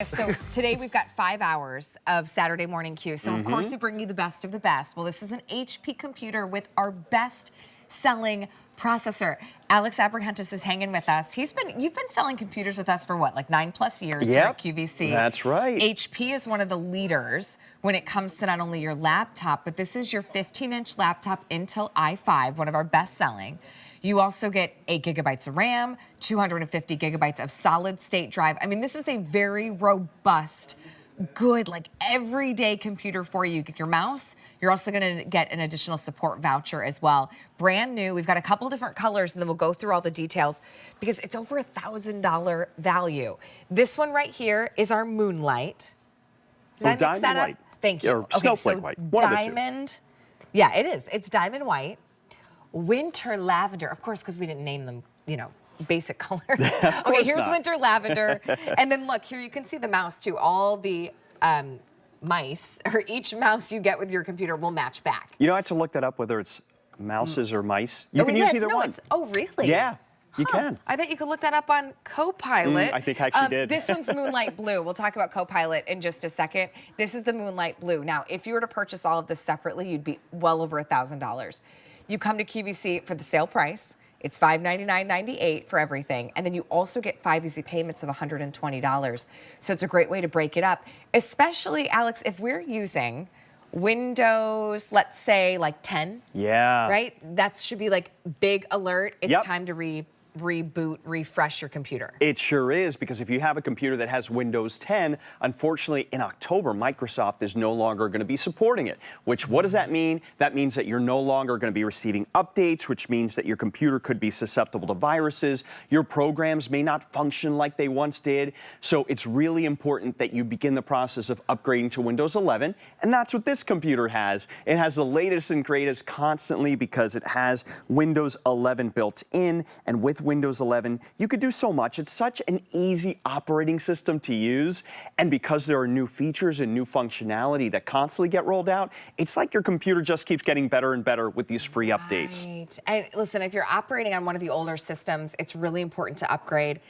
So today we've got 5 hours of Saturday Morning Q. So of course we bring you the best of the best. Well, this is an HP computer with our best selling processor. Alex Abrahantes is hanging with us. You've been selling computers with us for what, like 9+ years here at QVC. That's right. HP is one of the leaders when it comes to not only your laptop, but this is your 15-inch laptop Intel i5, one of our best selling. You also get 8 GB of RAM, 250 GB of solid state drive. I mean, this is a very robust, good, like everyday computer for you. You get your mouse. You're also gonna get an additional support voucher as well. Brand new. We've got a couple different colors and then we'll go through all the details because it's over $1,000 value. This one right here is our Moonlight. Did I mix that up? Thank you. Or snowflake white. One diamond. Yeah, it is. It's diamond white. Winter lavender, of course, because we didn't name them, you know, basic colors. Okay, here's winter lavender. And then look, here you can see the mouse too. All the mice, or each mouse you get with your computer will match back. You don't have to look that up whether it's mouses or mice. You can use either one. Oh, really? Yeah, you can. I bet you could look that up on Copilot. I think I actually did. This one's Moonlight Blue. We'll talk about Copilot in just a second. This is the Moonlight Blue. Now, if you were to purchase all of this separately, you'd be well over $1,000. You come to QVC for the sale price. It's $599.98 for everything. And then you also get 5 easy payments of $120. So it's a great way to break it up. Especially, Alex, if we're using Windows, let's say like 10. Yeah. Right? That should be like big alert. It's time to reboot, refresh your computer. It sure is, because if you have a computer that has Windows 10, unfortunately in October, Microsoft is no longer going to be supporting it. What does that mean? That means that you're no longer going to be receiving updates, which means that your computer could be susceptible to viruses. Your programs may not function like they once did. So it's really important that you begin the process of upgrading to Windows 11. And that's what this computer has. It has the latest and greatest constantly because it has Windows 11 built in, and with Windows 11, you could do so much. It's such an easy operating system to use, and because there are new features and new functionality that constantly get rolled out, it's like your computer just keeps getting better and better with these free updates. Right. And listen, if you're operating on one of the older systems, it's really important to upgrade.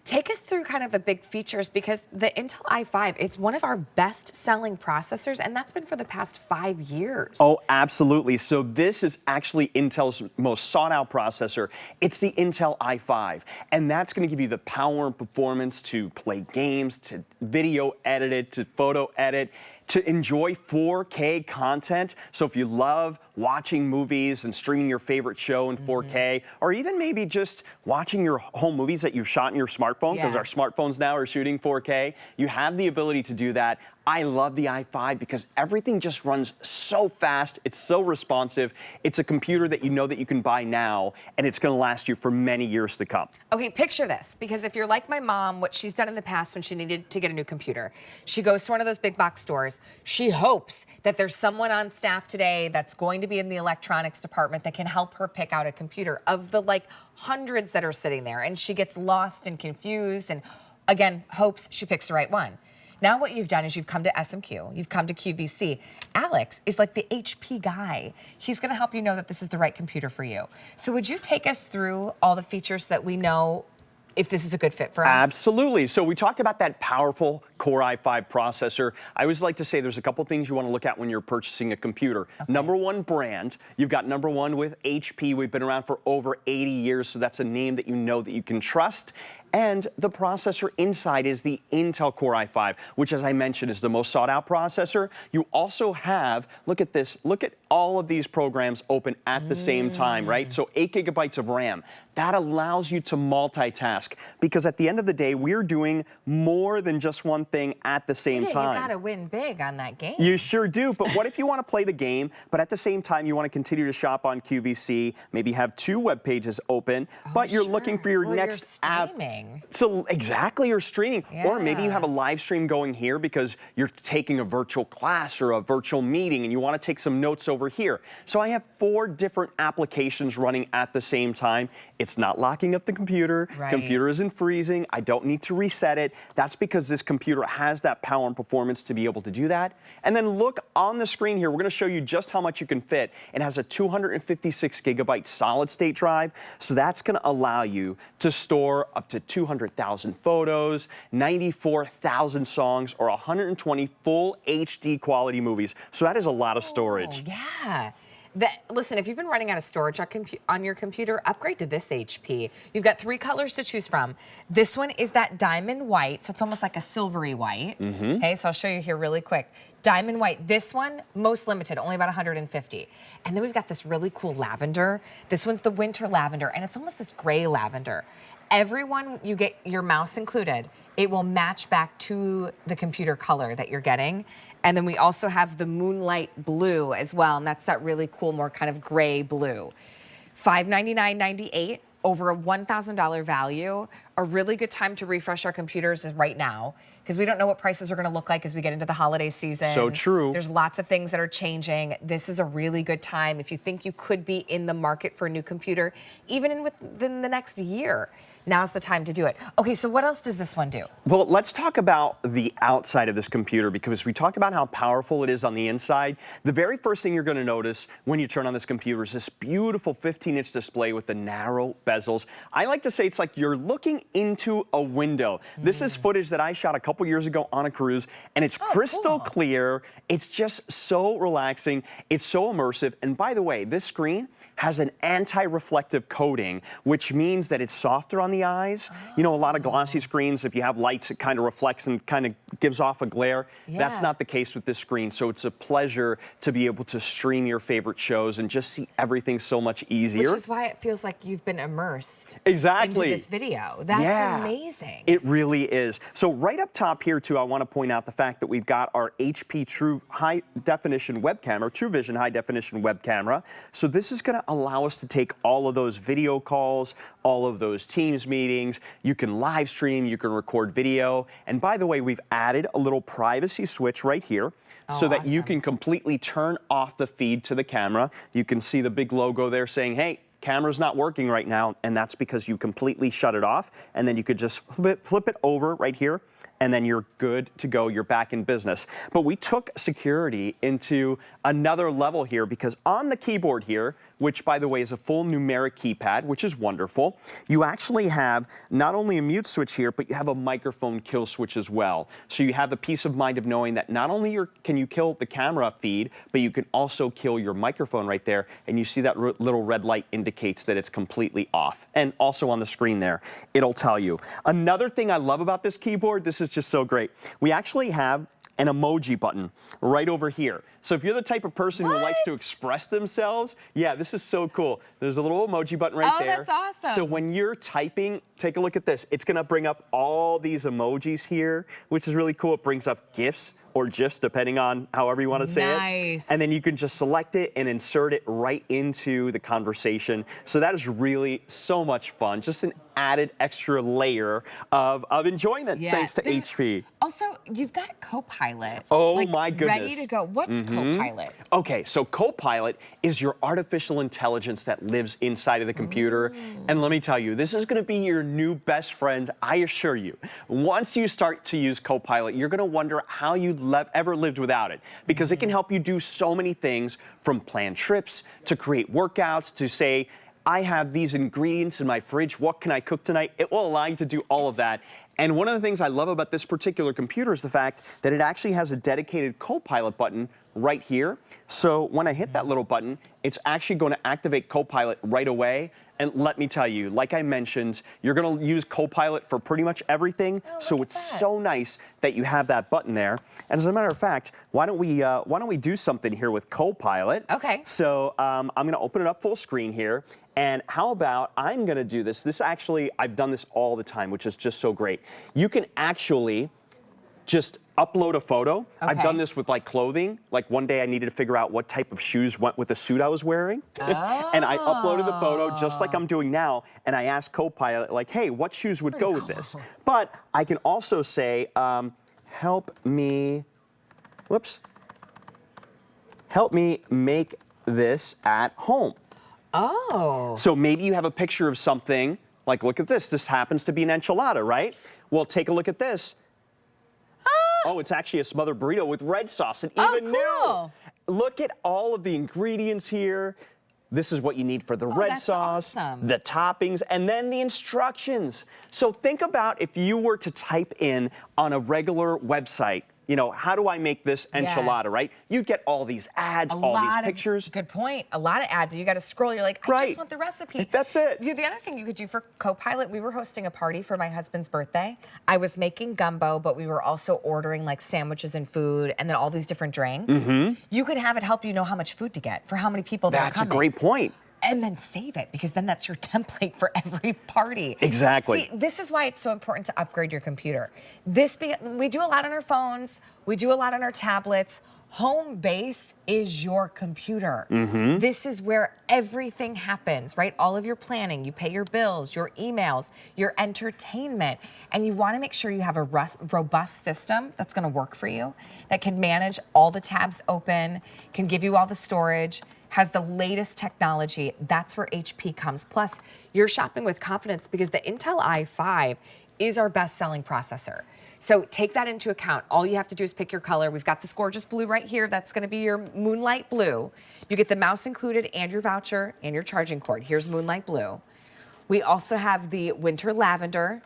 Take us through kind of the big features, because the Intel i5, it's one of our best-selling processors, and that's been for the past 5 years. Oh, absolutely. So this is actually Intel's most sought-out processor. It's the Intel i5, and that's going to give you the power and performance to play games, to video edit it, to photo edit, to enjoy 4K content. So if you love watching movies and streaming your favorite show in 4K, or even maybe just watching your home movies that you've shot in your smartphone, because our smartphones now are shooting 4K, you have the ability to do that. I love the i5 because everything just runs so fast. It's so responsive. It's a computer that you know that you can buy now, and it's going to last you for many years to come. Okay, picture this, because if you're like my mom, what she's done in the past when she needed to get a new computer, she goes to one of those big box stores. She hopes that there's someone on staff today that's going to be in the electronics department that can help her pick out a computer of the like hundreds that are sitting there, and she gets lost and confused and again hopes she picks the right one. Now what you've done is you've come to SMQ, you've come to QVC. Alex is like the HP guy. He's gonna help you know that this is the right computer for you. So would you take us through all the features that we know if this is a good fit for us? Absolutely. So we talked about that powerful Core i5 processor. I always like to say there's a couple things you want to look at when you're purchasing a computer. Number one, brand. You've got number one with HP. We've been around for over 80 years, so that's a name that you know that you can trust. And the processor inside is the Intel Core i5, which, as I mentioned, is the most sought-out processor. You also have, look at this, look at all of these programs open at the same time, right? So 8 GB of RAM. That allows you to multitask, because at the end of the day, we're doing more than just one thing at the same time. You gotta win big on that game. You sure do, but what if you want to play the game, but at the same time you want to continue to shop on QVC, maybe have 2 web pages open, but you're looking for your next app. So exactly, or streaming. Or maybe you have a live stream going here because you're taking a virtual class or a virtual meeting and you want to take some notes over here. So I have 4 different applications running at the same time. It's not locking up the computer. Computer isn't freezing. I don't need to reset it. That's because this computer has that power and performance to be able to do that. And then look on the screen here. We're going to show you just how much you can fit. It has a 256 GB solid state drive. So that's going to allow you to store up to 200,000 photos, 94,000 songs, or 120 full HD quality movies. So that is a lot of storage. Oh, yeah. Listen, if you've been running out of storage on your computer, upgrade to this HP. You've got 3 colors to choose from. This one is that diamond white, so it's almost like a silvery white. Okay, so I'll show you here really quick. Diamond white. This one, most limited, only about 150. And then we've got this really cool lavender. This one's the winter lavender, and it's almost this gray lavender. Everyone, you get your mouse included, it will match back to the computer color that you're getting. And then we also have the moonlight blue as well, and that's that really cool, more kind of gray blue. $599.98, over a $1,000 value. A really good time to refresh our computers is right now, because we don't know what prices are going to look like as we get into the holiday season. So true. There's lots of things that are changing. This is a really good time if you think you could be in the market for a new computer, even within the next year. Now's the time to do it. Okay, so what else does this one do? Well, let's talk about the outside of this computer, because we talked about how powerful it is on the inside. The very first thing you're going to notice when you turn on this computer is this beautiful 15-inch display with the narrow bezels. I like to say it's like you're looking into a window. This is footage that I shot a couple years ago on a cruise, and it's crystal clear. It's just so relaxing. It's so immersive. And by the way, this screen has an anti-reflective coating, which means that it's softer on the eyes. You know, a lot of glossy screens, if you have lights, it kind of reflects and kind of gives off a glare. That's not the case with this screen. So it's a pleasure to be able to stream your favorite shows and just see everything so much easier. Which is why it feels like you've been immersed into this video. That's amazing. It really is. So right up top here, too, I want to point out the fact that we've got our HP True High Definition web camera, True Vision High Definition web camera. So this is going to allow us to take all of those video calls, all of those Teams meetings. You can live stream, you can record video. And by the way, we've added a little privacy switch right here so that you can completely turn off the feed to the camera. You can see the big logo there saying, hey, camera's not working right now, and that's because you completely shut it off. And then you could just flip it over right here, and then you're good to go. You're back in business. But we took security into another level here, because on the keyboard here, which by the way is a full numeric keypad, which is wonderful, you actually have not only a mute switch here, but you have a microphone kill switch as well. So you have the peace of mind of knowing that not only can you kill the camera feed, but you can also kill your microphone right there. And you see that little red light indicates that it's completely off. And also on the screen there, it'll tell you. Another thing I love about this keyboard, this is just so great. We actually have an emoji button right over here. So if you're the type of person who likes to express themselves, yeah, this is so cool. There's a little emoji button right there. Oh, that's awesome. So when you're typing, take a look at this. It's gonna bring up all these emojis here, which is really cool. It brings up GIFs or GIFs, depending on however you want to say it. Nice. And then you can just select it and insert it right into the conversation. So that is really so much fun. Just an added extra layer of enjoyment thanks to HP. Also, you've got Copilot. Oh my goodness. Ready to go. What's Copilot? Okay, so Copilot is your artificial intelligence that lives inside of the computer. And let me tell you, this is going to be your new best friend, I assure you. Once you start to use Copilot, you're going to wonder how you'd ever lived without it, because it can help you do so many things, from plan trips to create workouts to say, I have these ingredients in my fridge, what can I cook tonight? It will allow you to do all of that. And one of the things I love about this particular computer is the fact that it actually has a dedicated Copilot button right here. So when I hit that little button, it's actually going to activate Copilot right away. And let me tell you, like I mentioned, you're going to use Copilot for pretty much everything. So it's so nice that you have that button there. And as a matter of fact, why don't we do something here with Copilot? Okay. So I'm going to open it up full screen here. And how about I'm going to do this. This actually, I've done this all the time, which is just so great. You can actually just upload a photo. I've done this with like clothing. Like one day I needed to figure out what type of shoes went with the suit I was wearing. And I uploaded the photo just like I'm doing now. And I asked Copilot, like, hey, what shoes would go with this? But I can also say, help me make this at home. Oh. So maybe you have a picture of something, like look at this. This happens to be an enchilada, right? Well, take a look at this. Oh, it's actually a smothered burrito with red sauce, and even new. Look at all of the ingredients here. This is what you need for the red that's sauce, awesome. the toppings, and then the instructions. So think about if you were to type in on a regular website, you know, how do I make this enchilada, right? You'd get all these ads, all these pictures. Good point. A lot of ads. You got to scroll. You're like, I Right. just want the recipe. That's it. The other thing you could do for Copilot, we were hosting a party for my husband's birthday. I was making gumbo, but we were also ordering like sandwiches and food and then all these different drinks. You could have it help you know how much food to get for how many people that are That's a coming. great point. And then save it, because then that's your template for every party. Exactly. See, this is why it's so important to upgrade your computer. We do a lot on our phones, we do a lot on our tablets. Home base is your computer. This is where everything happens, right? All of your planning, you pay your bills, your emails, your entertainment, and you want to make sure you have a robust system that's going to work for you, that can manage all the tabs open, can give you all the storage, has the latest technology. That's where HP comes. Plus, you're shopping with confidence because the Intel i5 is our best-selling processor. So take that into account. All you have to do is pick your color. We've got this gorgeous blue right here. That's gonna be your Moonlight Blue. You get the mouse included and your voucher and your charging cord. Here's Moonlight Blue. We also have the Winter Lavender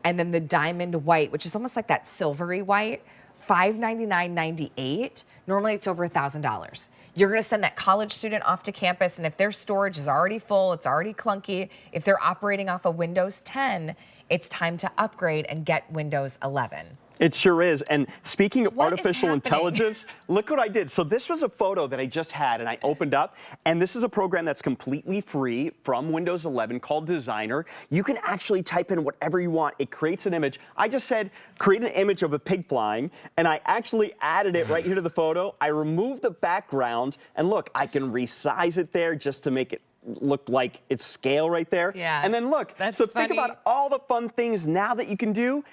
and then the Diamond White, which is almost like that silvery white. $599.98. Normally it's over $1,000. You're gonna send that college student off to campus, and if their storage is already full, it's already clunky, if they're operating off of Windows 10, it's time to upgrade and get Windows 11. It sure is. And speaking of What is artificial happening? intelligence, look what I did. So this was a photo that I just had and I opened up, and this is a program that's completely free from Windows 11 called Designer. You can actually type in whatever you want. It creates an image. I just said, create an image of a pig flying, and I actually added it right here to the photo. I removed the background, and look, I can resize it there just to make it look like it's scale right there. Yeah, And then look, that's so funny. think about all the fun things now that you can do.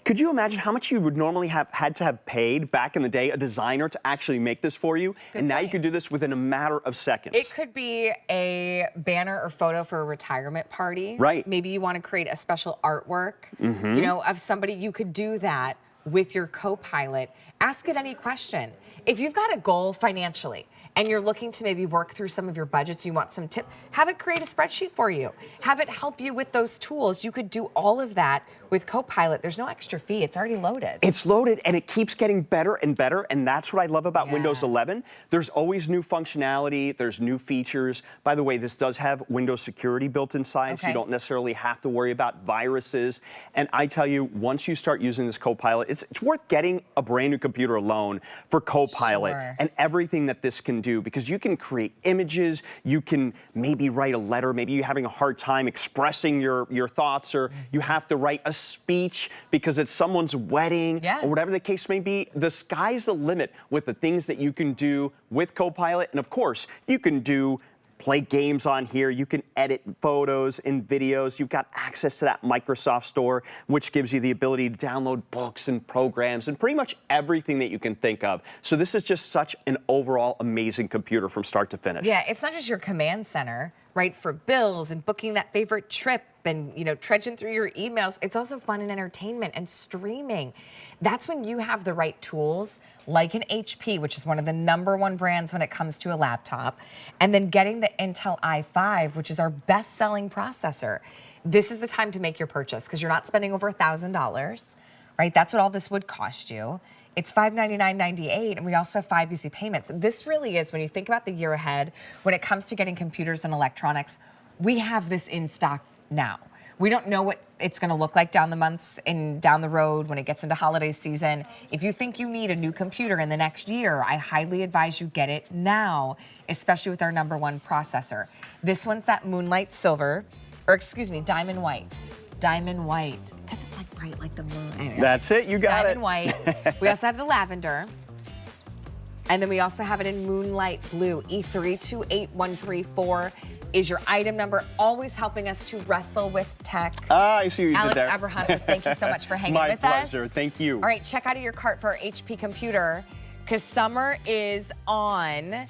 Could you imagine how much you would normally have had to have paid back in the day, a designer to actually make this for you? And now you point. could do this within a matter of seconds. It could be a banner or photo for a retirement party. Right. Maybe you want to create a special artwork, you know, of somebody. You could do that with your Copilot. Ask it any question. If you've got a goal financially and you're looking to maybe work through some of your budgets, you want some tip, have it create a spreadsheet for you. Have it help you with those tools. You could do all of that with Copilot. There's no extra fee. It's already loaded. It's loaded and it keeps getting better and better, and that's what I love about Yeah. Windows 11. There's always new functionality, there's new features. By the way, this does have Windows security built inside, so you Okay. don't necessarily have to worry about viruses. And I tell you, once you start using this Copilot, it's worth getting a brand new computer alone for Copilot Sure. and everything that this can do, because you can create images, you can maybe write a letter, maybe you're having a hard time expressing your thoughts, or you have to write a speech because it's someone's wedding, Yeah. or whatever the case may be. The sky's the limit with the things that you can do with Copilot. And of course, you can play games on here. You can edit photos and videos. You've got access to that Microsoft Store, which gives you the ability to download books and programs and pretty much everything that you can think of. So this is just such an overall amazing computer from start to finish. Yeah, it's not just your command center, right, for bills and booking that favorite trip and, you know, trudging through your emails. It's also fun and entertainment and streaming. That's when you have the right tools, like an HP, which is one of the #1 brands when it comes to a laptop, and then getting the Intel i5, which is our best-selling processor. This is the time to make your purchase because you're not spending over $1,000, right? That's what all this would cost you. It's $599.98, and we also have 5 easy payments. This really is, when you think about the year ahead, when it comes to getting computers and electronics, we have this in stock now. We don't know what it's gonna look like down the months and down the road when it gets into holiday season. If you think you need a new computer in the next year, I highly advise you get it now, especially with our #1 processor. This one's that Moonlight Silver, or excuse me, Diamond White. Diamond White, because it's like bright like the moon. Anyway. That's it, you got Diamond it. White. We also have the Lavender. And then we also have it in Moonlight Blue. E328134 is your item number, always helping us to wrestle with tech. I see what you Alex did there. Abrahantes, thank you so much for hanging with us. My pleasure, thank you. All right, check out of your cart for our HP computer, because summer is on.